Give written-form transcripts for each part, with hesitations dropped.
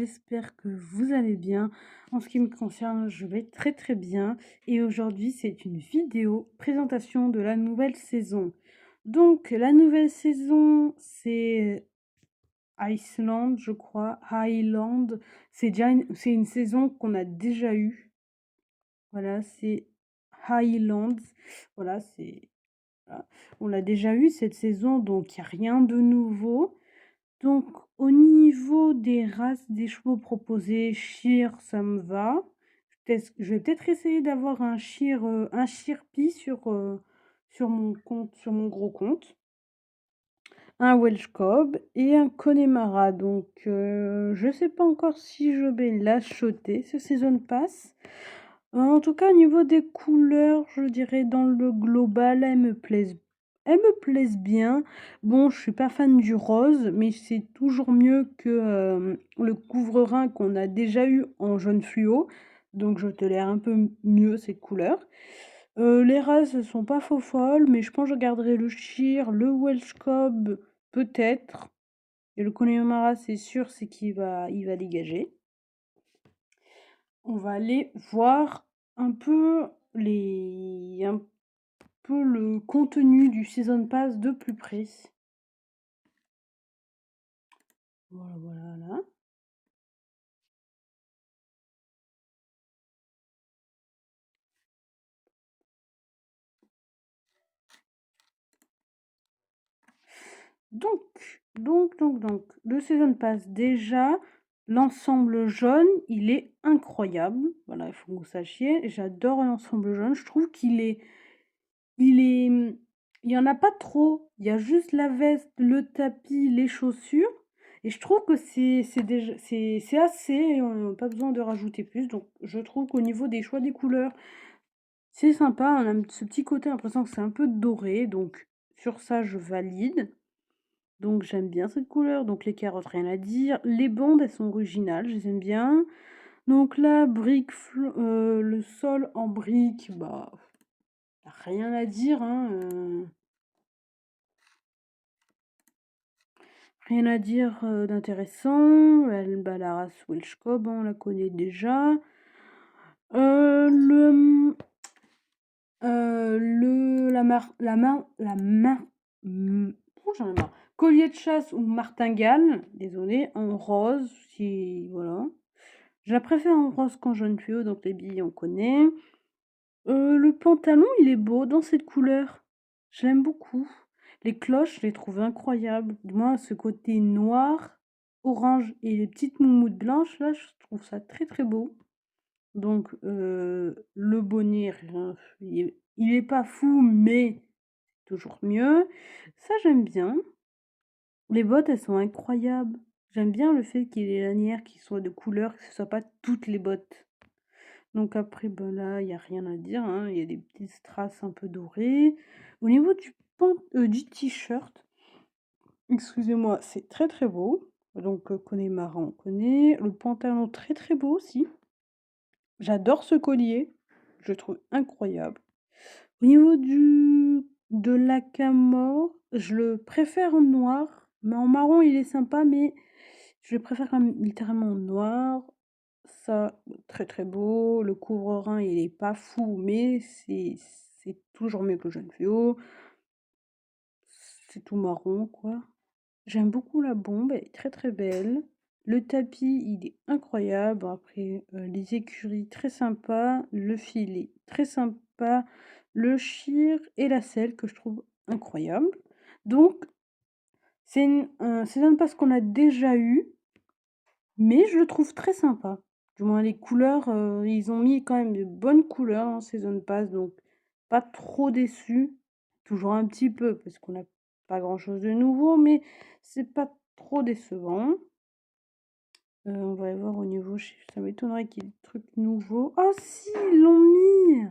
j'espère que vous allez bien. En ce qui me concerne, je vais très très bien et aujourd'hui c'est une vidéo présentation de la nouvelle saison. Donc la nouvelle saison c'est Iceland, je crois, Highland. C'est une saison qu'on a déjà eue. Voilà, c'est Highlands. Voilà, voilà. On l'a déjà eu cette saison, donc il n'y a rien de nouveau. Donc, au niveau des races des chevaux proposés, Shire, ça me va. Je vais peut-être essayer d'avoir un Shirpy sur mon compte, sur mon gros compte. Un Welsh Cob et un Connemara. Donc, je sais pas encore si je vais l'acheter, ce Season Pass. En tout cas, au niveau des couleurs, je dirais dans le global, elles me plaisent bien. Bon, je suis pas fan du rose, mais c'est toujours mieux que le couvre-rein qu'on a déjà eu en jaune fluo. Donc je tolère un peu mieux ces couleurs. Les races elles sont pas faux folles, mais je pense que je garderai le Shire, le Welsh Cob, peut-être. Et le Connemara, c'est sûr, c'est il va dégager. On va aller voir un peu un peu le contenu du Season Pass de plus près. Voilà, voilà, là. Donc, le Season Pass, déjà, l'ensemble jaune, il est incroyable. Voilà, il faut que vous sachiez. J'adore l'ensemble jaune. Je trouve il est, il y en a pas trop. Il y a juste la veste, le tapis, les chaussures. Et je trouve que c'est assez. Et on n'a pas besoin de rajouter plus. Donc, je trouve qu'au niveau des choix des couleurs, c'est sympa. On a ce petit côté, l'impression que c'est un peu doré. Donc, sur ça, je valide. Donc j'aime bien cette couleur, donc les carottes, rien à dire. Les bandes, elles sont originales, je les aime bien. Donc là, le sol en brique, bah, rien à dire, hein, rien à dire d'intéressant. Bah, la race Welsh Cob, on la connaît déjà. Le, la main, oh, j'en ai marre. Collier de chasse ou martingale, désolé, en rose, si, voilà. Je la préfère en rose qu'en jaune fluo, donc les billes, on connaît. Le pantalon, il est beau dans cette couleur. Je l'aime beaucoup. Les cloches, je les trouve incroyables. Moi, ce côté noir, orange et les petites moumoutes blanches, là, je trouve ça très très beau. Donc, le bonnet, il est pas fou, mais toujours mieux. Ça, j'aime bien. Les bottes, elles sont incroyables. J'aime bien le fait qu'il y ait les lanières qui soient de couleur, que ce soit pas toutes les bottes. Donc après, ben là, il y a rien à dire, hein. Il y a des petites strass un peu dorées. Au niveau du t-shirt, excusez-moi, c'est très très beau. Donc Connemara, on connaît. Le pantalon, très très beau aussi. J'adore ce collier. Je le trouve incroyable. Au niveau de l'acamore, je le préfère en noir. Mais en marron, il est sympa, mais je le préfère quand même littéralement en noir. Ça, très très beau. Le couvre-rein, il est pas fou, mais c'est toujours mieux que le jaune fluo. C'est tout marron, quoi. J'aime beaucoup la bombe, elle est très très belle. Le tapis, il est incroyable. Bon, après, les écuries, très sympa. Le filet, très sympa. Le chire et la selle, que je trouve incroyable. Donc, c'est un pass qu'on a déjà eu, mais je le trouve très sympa. Du moins, les couleurs, ils ont mis quand même de bonnes couleurs dans Season Pass, donc pas trop déçu. Toujours un petit peu, parce qu'on n'a pas grand-chose de nouveau, mais c'est pas trop décevant. On va aller voir au niveau, ça m'étonnerait qu'il y ait des trucs nouveaux. Oh si, ils l'ont mis!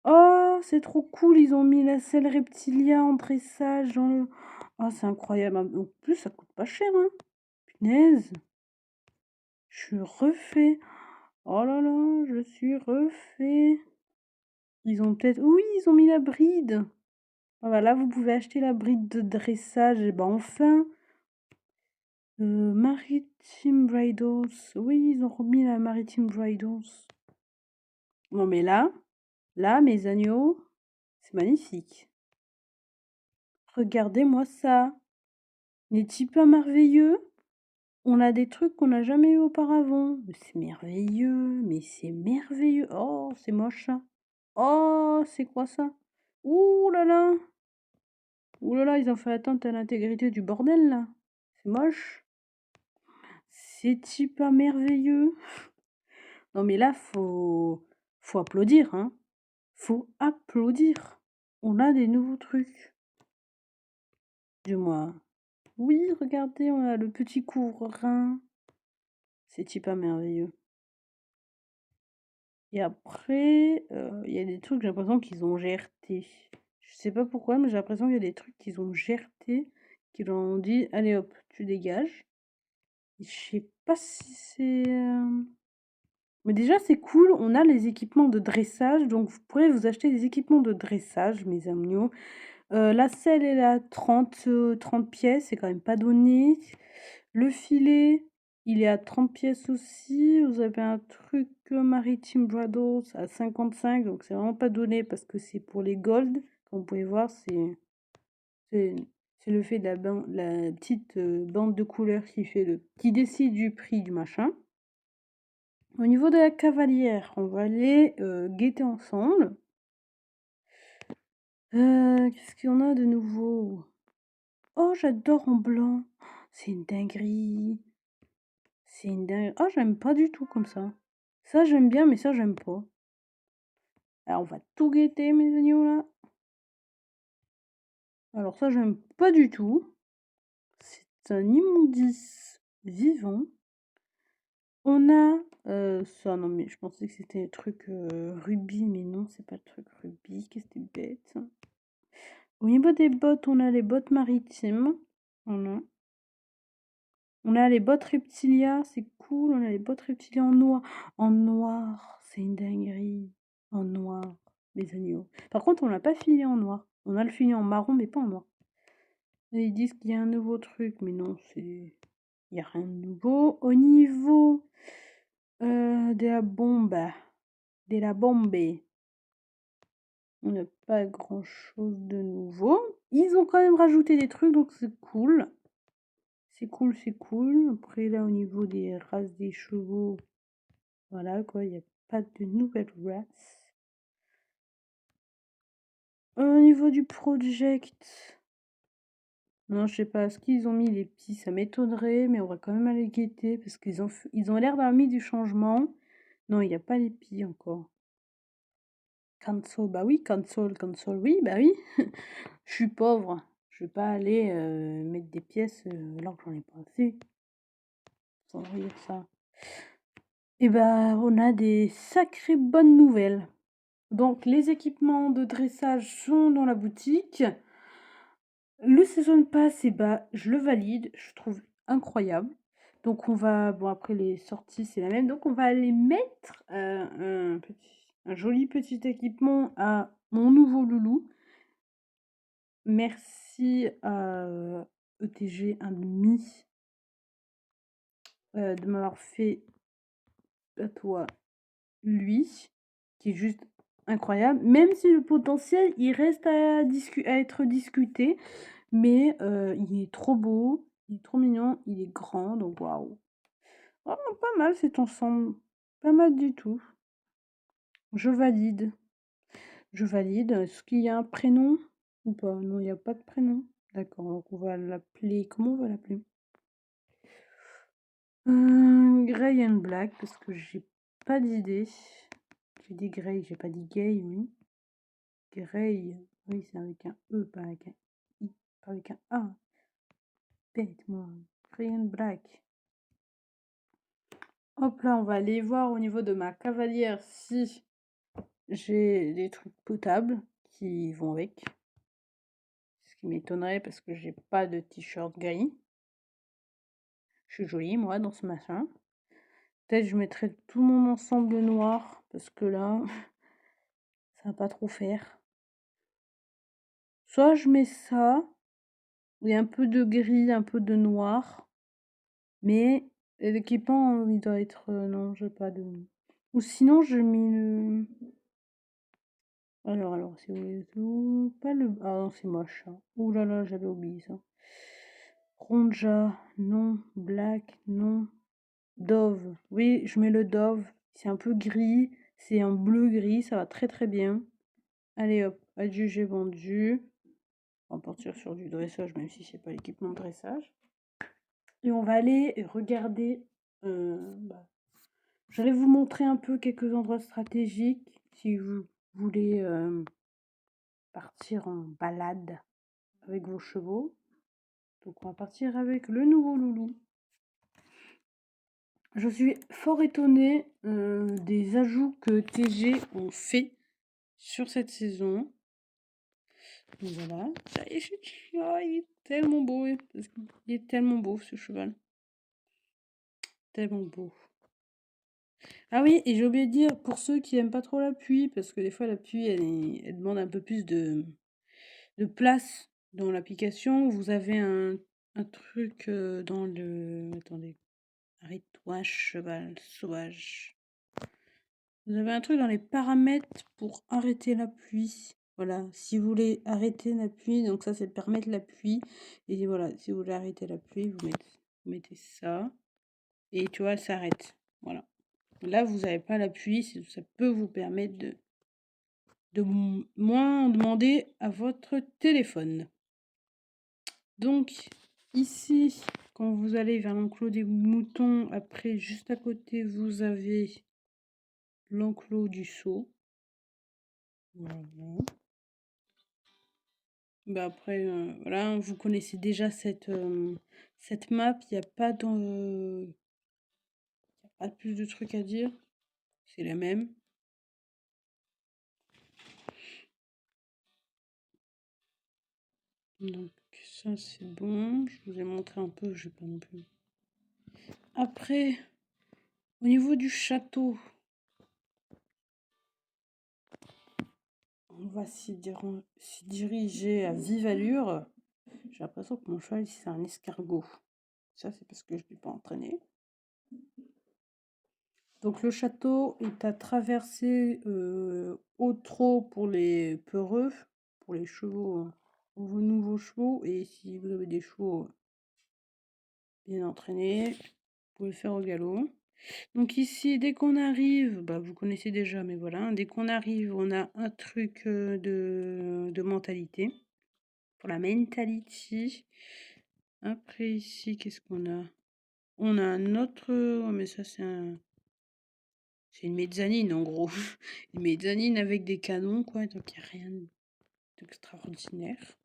Oh, c'est trop cool, ils ont mis la selle reptilia en dressage dans le... Oh, c'est incroyable. En plus, ça coûte pas cher, hein. Punaise. Je suis refait. Oh là là, je suis refait. Ils ont peut-être... Oui, ils ont mis la bride. Ah bah là, vous pouvez acheter la bride de dressage. Et ben enfin. Maritime Bridals. Oui, ils ont remis la Maritime Bridals. Non, mais là, mes agneaux, c'est magnifique. Regardez-moi ça. N'est-il pas merveilleux? On a des trucs qu'on n'a jamais eu auparavant. Mais c'est merveilleux, mais c'est merveilleux. Oh, c'est moche ça. Oh, c'est quoi ça? Ouh là là. Ouh là là, ils ont fait atteinte à l'intégrité du bordel là. C'est moche. C'est-il pas merveilleux? Non mais là, faut applaudir, hein. Faut applaudir. On a des nouveaux trucs. Du moins. Oui, regardez, on a le petit couvre-rein. C'est pas merveilleux. Et après, il y a des trucs, j'ai l'impression qu'ils ont GRT. Je sais pas pourquoi, mais j'ai l'impression qu'il y a des trucs qu'ils ont GRT, qui leur ont dit: «Allez hop, tu dégages». Et je sais pas si c'est, mais déjà c'est cool, on a les équipements de dressage, donc vous pourrez vous acheter des équipements de dressage, mes agneaux. La selle, elle est à 30 pièces, c'est quand même pas donné. Le filet, il est à 30 pièces aussi. Vous avez un truc Maritime Brothers à 55, donc c'est vraiment pas donné parce que c'est pour les gold. Comme vous pouvez voir, c'est c'est le fait de la petite bande de couleurs qui décide du prix du machin. Au niveau de la cavalière, on va aller guetter ensemble. Qu'est-ce qu'il y en a de nouveau? Oh, j'adore en blanc. C'est une dinguerie. C'est une dinguerie. Oh, j'aime pas du tout comme ça. Ça, j'aime bien, mais ça, j'aime pas. Alors, on va tout guetter, mes agneaux, là. Alors, ça, j'aime pas du tout. C'est un immondice vivant. On a ça, non, mais je pensais que c'était le truc rubis, mais non, c'est pas le truc rubis. Qu'est-ce que c'est bête. Au niveau des bottes, on a les bottes maritimes. Voilà. On a les bottes reptilia, c'est cool. On a les bottes reptilia en noir. En noir, c'est une dinguerie. En noir, les agneaux. Par contre, on l'a pas filé en noir. On a le filé en marron, mais pas en noir. Et ils disent qu'il y a un nouveau truc, mais non, il n'y a rien de nouveau. Au niveau de la bombe, on n'a pas grand chose de nouveau. Ils ont quand même rajouté des trucs, donc c'est cool. C'est cool, c'est cool. Après, là, au niveau des races des chevaux, voilà quoi, il n'y a pas de nouvelles races. Au niveau du project, non, je sais pas, ce qu'ils ont mis les petits, ça m'étonnerait, mais on va quand même aller guetter parce qu'ils ont l'air d'avoir mis du changement. Non, il n'y a pas les petits encore. Cancel, bah oui, cancel, oui, bah oui. Je suis pauvre, je vais pas aller mettre des pièces alors que j'en ai pas assez. Sans rire ça. Et bah, on a des sacrées bonnes nouvelles. Donc, les équipements de dressage sont dans la boutique. Le Season Pass, et bah, je le valide, je trouve incroyable. Donc, on va, bon, après les sorties, c'est la même. Donc, on va aller mettre un joli petit équipement à mon nouveau loulou. Merci à ETG 1,5 de m'avoir fait à toi lui, qui est juste incroyable. Même si le potentiel, il reste à être discuté. Mais il est trop beau, il est trop mignon, il est grand, donc waouh. Oh, pas mal cet ensemble. Pas mal du tout. Je valide. Je valide. Est-ce qu'il y a un prénom ou pas? Non, il n'y a pas de prénom. D'accord, donc on va l'appeler. Comment on va l'appeler? Grey and Black, parce que j'ai pas d'idée. J'ai dit Grey, j'ai pas dit gay, oui. Grey, oui, c'est avec un E, pas avec un I, pas avec un A. Bête-moi. Grey and Black. Hop là, on va aller voir au niveau de ma cavalière si j'ai des trucs potables qui vont avec. Ce qui m'étonnerait parce que j'ai pas de t-shirt gris. Je suis jolie, moi, dans ce machin. Peut-être je mettrai tout mon ensemble noir parce que là, ça va pas trop faire. Soit je mets ça, et un peu de gris, un peu de noir. Mais l'équipement, il doit être... non, j'ai pas de... Ou sinon, j'ai mis le... Alors, c'est où? Pas le... Ah non, c'est moche, ça. Ouh là là, j'avais oublié ça. Ronja, non. Black, non. Dove. Oui, je mets le Dove. C'est un peu gris. C'est un bleu-gris. Ça va très très bien. Allez hop, adieu, j'ai vendu. On va partir sur du dressage, même si c'est pas l'équipement de dressage. Et on va aller regarder. Bah, j'allais vous montrer un peu quelques endroits stratégiques si vous voulez partir en balade avec vos chevaux. Donc on va partir avec le nouveau loulou. Je suis fort étonnée des ajouts que TG ont fait sur cette saison. Donc voilà, ça y est, oh, il est tellement beau, il est tellement beau ce cheval. Tellement beau. Ah oui, et j'ai oublié de dire, pour ceux qui aiment pas trop la pluie, parce que des fois la pluie, elle demande un peu plus de place dans l'application, vous avez un truc dans le... Attendez. Arrête-toi, cheval sauvage. Vous avez un truc dans les paramètres pour arrêter la pluie. Voilà, si vous voulez arrêter la pluie, donc ça c'est permettre la pluie. Et voilà, si vous voulez arrêter la pluie, vous mettez ça. Et tu vois, elle s'arrête. Voilà. Là, vous n'avez pas la pluie, ça peut vous permettre de moins demander à votre téléphone. Donc, ici, quand vous allez vers l'enclos des moutons, après, juste à côté, vous avez l'enclos du seau. Voilà. Bah après, voilà, vous connaissez déjà cette map, il n'y a pas plus de trucs à dire. C'est la même. Donc ça c'est bon. Je vous ai montré un peu, je vais pas non plus. Après, au niveau du château, on va s'y diriger à vive allure. J'ai l'impression que mon cheval c'est un escargot. Ça c'est parce que je ne l'ai pas entraîné. Donc le château est à traverser au trot pour les peureux, pour les chevaux, vos nouveaux chevaux. Et si vous avez des chevaux bien entraînés, vous pouvez le faire au galop. Donc ici, dès qu'on arrive, bah, vous connaissez déjà, mais voilà, dès qu'on arrive, on a un truc de mentalité. Pour la mentality. Après ici, qu'est-ce qu'on a? On a un autre... Oh, mais ça c'est une mezzanine en gros. Une mezzanine avec des canons, quoi. Donc il n'y a rien d'extraordinaire.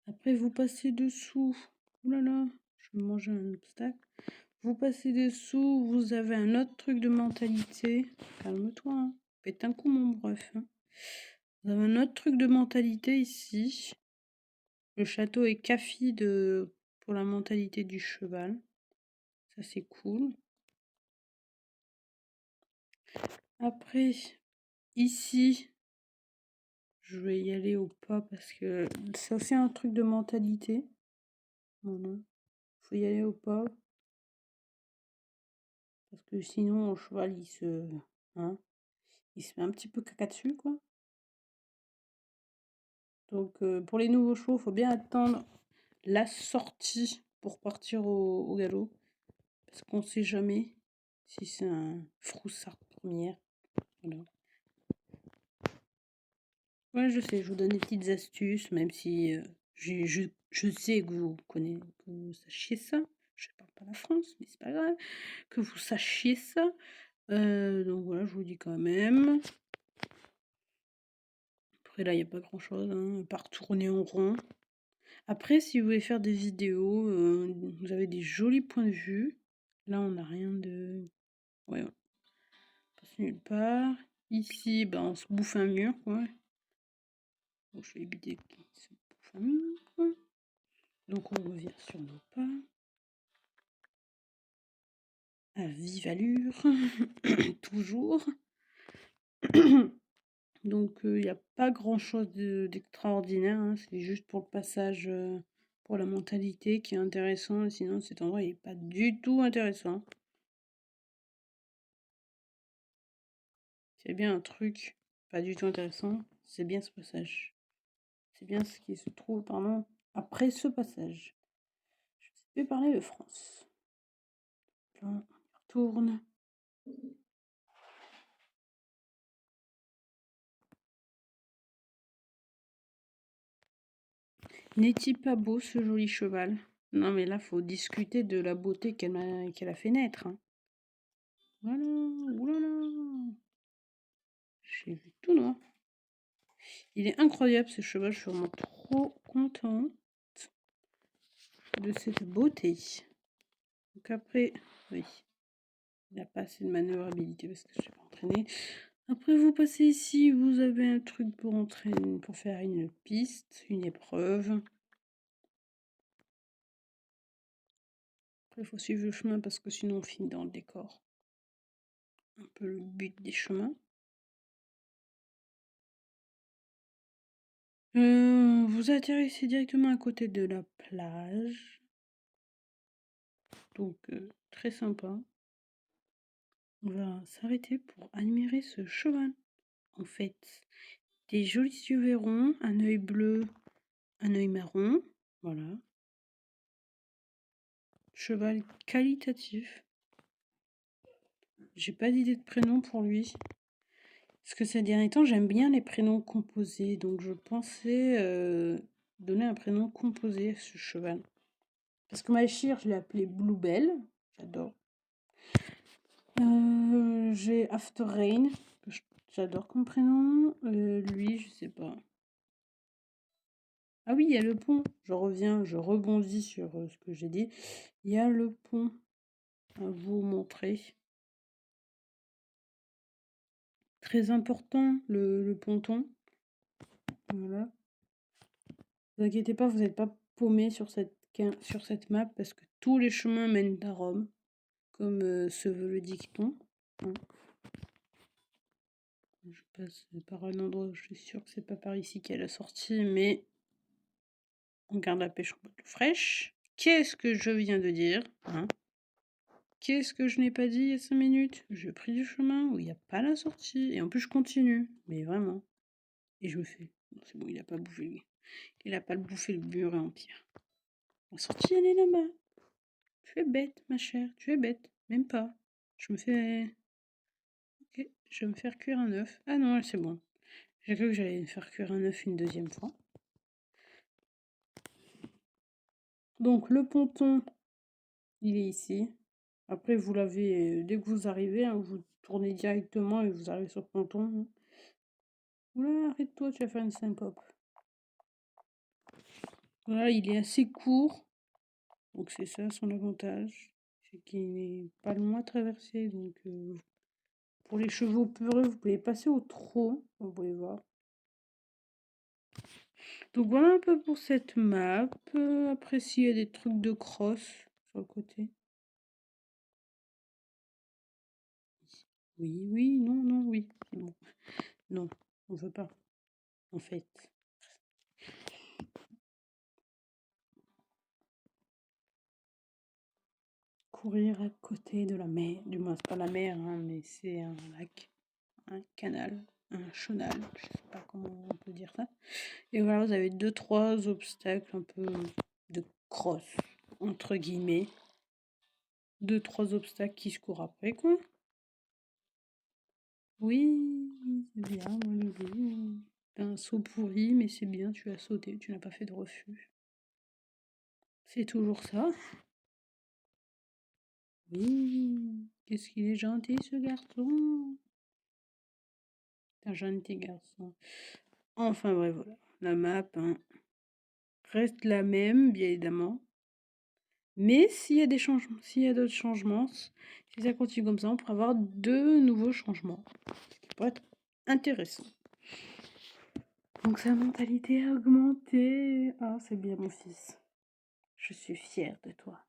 Après, vous passez dessous. Ouh là là, je vais manger un obstacle. Vous passez dessous, vous avez un autre truc de mentalité. Calme-toi, hein. Pète un coup, mon bref. Hein. Vous avez un autre truc de mentalité ici. Le château est café pour la mentalité du cheval. Ça, c'est cool. Après, ici, je vais y aller au pas parce que c'est aussi un truc de mentalité. Voilà. Faut y aller au pas. Parce que sinon, le cheval, il se met un petit peu caca dessus, quoi. Donc, pour les nouveaux chevaux, il faut bien attendre la sortie pour partir au galop. Parce qu'on ne sait jamais si c'est un froussard première. Voilà. Ouais, je sais, je vous donne des petites astuces, même si je sais que vous connaissez, que vous sachiez ça. Je ne parle pas la France, mais c'est pas grave. Que vous sachiez ça. Donc voilà, je vous dis quand même. Après là, il n'y a pas grand chose, hein, à part tourner en rond. Après, si vous voulez faire des vidéos, vous avez des jolis points de vue. Là, on n'a rien de... Ouais, on passe nulle part. Ici, ben, on se bouffe un mur, quoi. Bon, je vais éviter qu'il se bouffe un mur, quoi. Donc, on revient sur nos pas. À vive allure. Toujours. Donc, il n'y a pas grand-chose d'extraordinaire. Hein. C'est juste pour le passage pour la mentalité qui est intéressant. Sinon, cet endroit il est pas du tout intéressant. C'est bien un truc pas du tout intéressant, c'est bien ce passage. C'est bien ce qui se trouve, pardon, après ce passage. Je vais parler de France. On retourne. N'est-il pas beau ce joli cheval? Non mais là faut discuter de la beauté qu'elle a fait naître. Hein. Voilà, oulala. J'ai vu tout noir. Il est incroyable ce cheval, je suis vraiment trop contente de cette beauté. Donc après, oui, il n'a pas assez de manœuvrabilité parce que je ne l'ai pas entraîné. Après vous passez ici, vous avez un truc pour entraîner, pour faire une piste, une épreuve. Après il faut suivre le chemin parce que sinon on finit dans le décor. Un peu le but des chemins. Vous atterrissez directement à côté de la plage. Donc très sympa. On va s'arrêter pour admirer ce cheval. En fait, des jolis yeux verrons, un œil bleu, un œil marron. Voilà. Cheval qualitatif. J'ai pas d'idée de prénom pour lui. Parce que ces derniers temps, j'aime bien les prénoms composés. Donc je pensais donner un prénom composé à ce cheval. Parce que ma chire, je l'ai appelée Bluebell. J'adore. J'ai After Rain, que j'adore comme prénom. Lui, je sais pas. Ah oui, il y a le pont. Je rebondis sur ce que j'ai dit. Il y a le pont à vous montrer. Très important, le ponton. Voilà. Ne vous inquiétez pas, vous n'êtes pas paumé sur cette map parce que tous les chemins mènent à Rome, comme se veut le dicton. Hein. Je passe par un endroit où je suis sûre que c'est pas par ici qu'elle a sorti, mais on garde la pêche en botte fraîche. Qu'est-ce que je viens de dire hein? Qu'est-ce que je n'ai pas dit il y a 5 minutes? J'ai pris du chemin où il n'y a pas la sortie. Et en plus, je continue. Mais vraiment. Et je me fais. C'est bon, il n'a pas bouffé. Il n'a pas bouffé le mur et empire. La sortie, elle est là-bas. Tu es bête, ma chère. Tu es bête. Même pas. Je me fais. Ok, je vais me faire cuire un œuf. Ah non, c'est bon. J'ai cru que j'allais me faire cuire un œuf une deuxième fois. Donc, le ponton, il est ici. Après, vous l'avez, dès que vous arrivez, hein, vous tournez directement et vous arrivez sur le ponton. Hein. Oula, arrête-toi, tu vas faire une syncope. Voilà, il est assez court. Donc c'est ça son avantage. C'est qu'il n'est pas long à traverser. Donc pour les chevaux peureux, vous pouvez passer au trot. Vous pouvez voir. Donc voilà un peu pour cette map. Après, s'il y a des trucs de cross sur le côté. Oui, oui, non, non, oui. C'est bon. Non, on veut pas. En fait. Courir à côté de la mer. Du moins, c'est pas la mer, hein, mais c'est un lac, un canal, un chenal. Je sais pas comment on peut dire ça. Et voilà, vous avez 2-3 obstacles un peu de cross, entre guillemets. 2-3 obstacles qui se courent après, quoi. Oui, c'est bien, moi je dis. T'as un saut pourri, mais c'est bien, tu as sauté, tu n'as pas fait de refus. C'est toujours ça. Oui, qu'est-ce qu'il est gentil ce garçon. C'est un gentil garçon. Enfin bref, voilà. La map hein, reste la même, bien évidemment. Mais s'il y a des changements, s'il y a d'autres changements, si ça continue comme ça, on pourra avoir de nouveaux changements. Ce qui pourrait être intéressant. Donc sa mentalité a augmenté. Ah, c'est bien mon fils. Je suis fière de toi.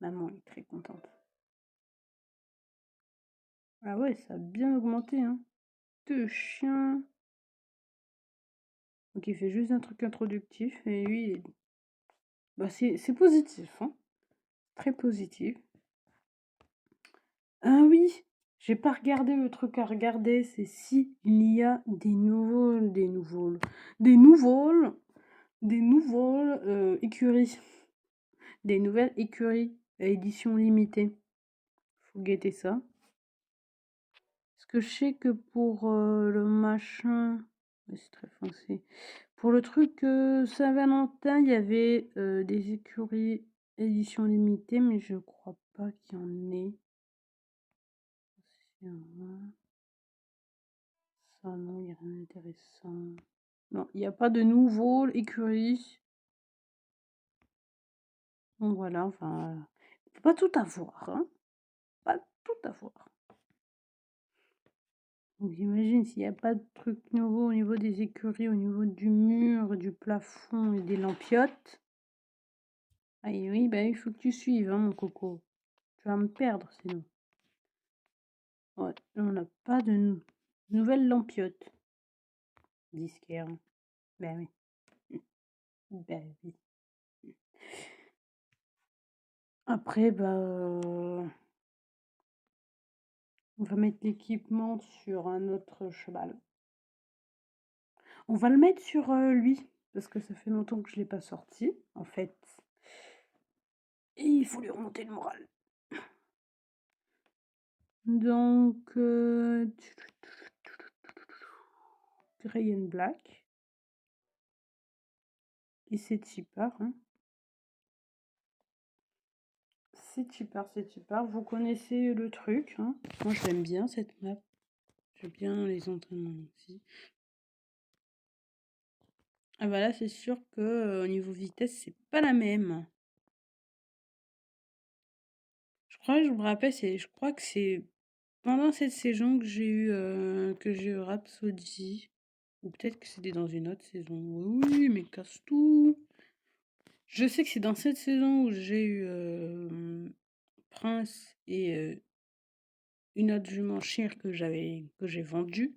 Maman est très contente. Ah ouais, ça a bien augmenté, hein. 2 chiens. Donc il fait juste un truc introductif et lui, c'est positif, hein, très positif. Ah oui, j'ai pas regardé le truc à regarder, c'est si il y a des nouveaux écuries, des nouvelles écuries à édition limitée. Faut guetter ça. Parce que je sais que pour le machin, ouais, c'est très foncé. Pour le truc Saint-Valentin, il y avait des écuries édition limitée, mais je crois pas qu'il y en ait. Ça, non, il n'y a rien d'intéressant. Non, il n'y a pas de nouveau écurie. Donc voilà, enfin, faut pas tout avoir, hein. Pas tout avoir. Donc j'imagine s'il n'y a pas de truc nouveau au niveau des écuries, au niveau du mur, du plafond et des lampiottes. Ah oui, bah il faut que tu suives, hein, mon coco. Tu vas me perdre sinon. Ouais, on n'a pas de nouvelles lampiottes. Disquaire. Ben oui. Ben oui. Après, bah, on va mettre l'équipement sur un autre cheval. On va le mettre sur lui, parce que ça fait longtemps que je ne l'ai pas sorti, en fait. Et il faut lui remonter le moral. Donc, Grey and Black. Et c'est cheaper, hein. C'est cheaper. Vous connaissez le truc, hein. Moi, je l'aime bien, cette map. J'aime bien les entraînements aussi. Ah bah là, c'est sûr que au niveau vitesse, c'est pas la même. Je me rappelle, je crois que c'est pendant cette saison que j'ai eu Rhapsody. Ou peut-être que c'était dans une autre saison. Oui, mais casse tout. Je sais que c'est dans cette saison où j'ai eu Prince et une autre jument chire que j'ai vendue.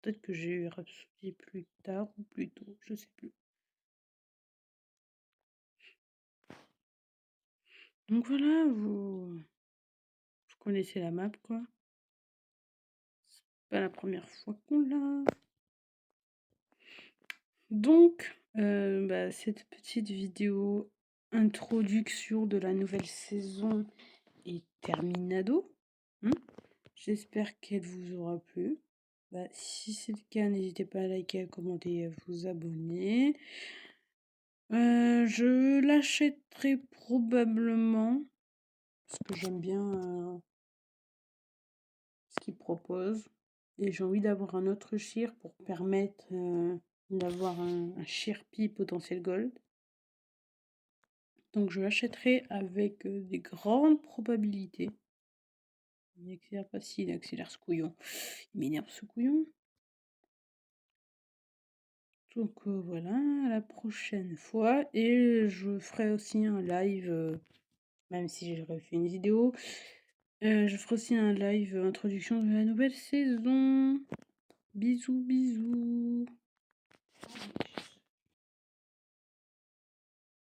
Peut-être que j'ai eu Rhapsody plus tard ou plus tôt, je sais plus. Donc voilà, vous connaissez la map, quoi. C'est pas la première fois qu'on l'a. Donc, cette petite vidéo introduction de la nouvelle saison est terminado. J'espère qu'elle vous aura plu. Si c'est le cas, n'hésitez pas à liker, à commenter et à vous abonner. Je l'achèterai probablement parce que j'aime bien ce qu'il propose et j'ai envie d'avoir un autre Sheer pour permettre d'avoir un Sheerpie potentiel gold. Donc je l'achèterai avec des grandes probabilités. Il n'accélère pas, si, il accélère ce couillon. Il m'énerve ce couillon. Donc voilà, à la prochaine fois. Et je ferai aussi un live, même si j'ai refait une vidéo. Je ferai aussi un live introduction de la nouvelle saison. Bisous, bisous.